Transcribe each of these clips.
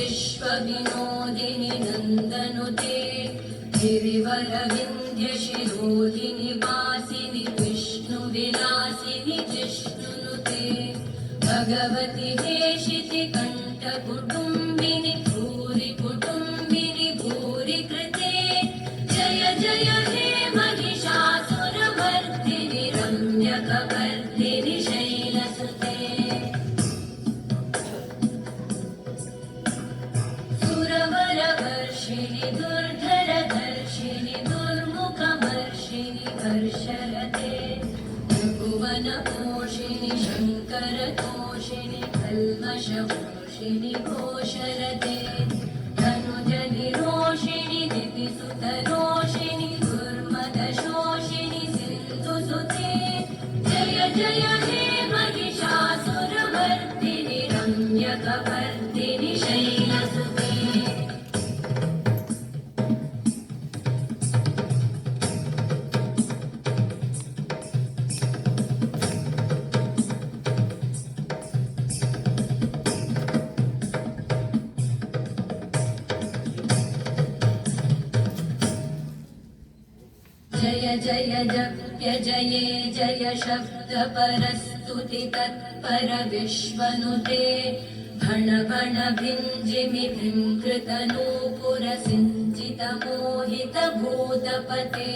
विश्वविनोदिनि नन्दनुते गिरिवरविन्ध्यशिरोधिनि वासिनि विष्णुविलासिनि जिष्णुनुते भगवति हेशितिकण्ठकुटुम्बिनि भूरि कुटुम्बिनि भूरि कृते जय जय हे महिषासुरमर्दिनि रम्यकपर्दिनि शैलसुते सुरवरवर्षिणि दुर्धरधर्षिणि दुर्मुखमर्षिणि हर्षरते त्रिभुवनपोषिणि शङ्करतोषिणि कल्मषपोषिणि घोषरते धनुजनिरोषिणि दितिसुतरोषिणि दुर्मदशोषिणि सिन्धुसुते जय जय हे महिषासुरमर्दिनि रम्यकपर्दिनि शैलसुते जय जय जप्य जये जय शब्दपरस्तुति तत्पर विश्वनुते भण भण भिञ्जिमि भृङ्कृतनूपुर सिञ्चित मोहित भूतपते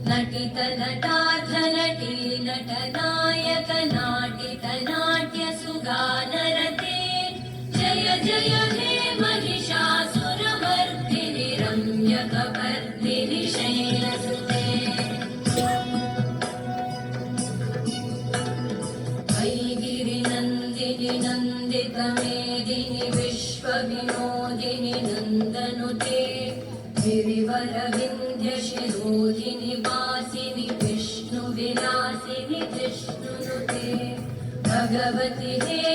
नटित नटार्थ नटी नटनायक नाटित नाट्य सुगानरते जय जय हे महिषासुरमर्दिनि रम्यकपर्दिनि शैलसुते वैगिरिनन्दिनि नन्दितमेदिनि विश्वविनोदिनि नन्दनुते गिरिवरविन्ध्यशिरोधिनि वासिनि विष्णुविलासिनि जिष्णुनुते भगवति हे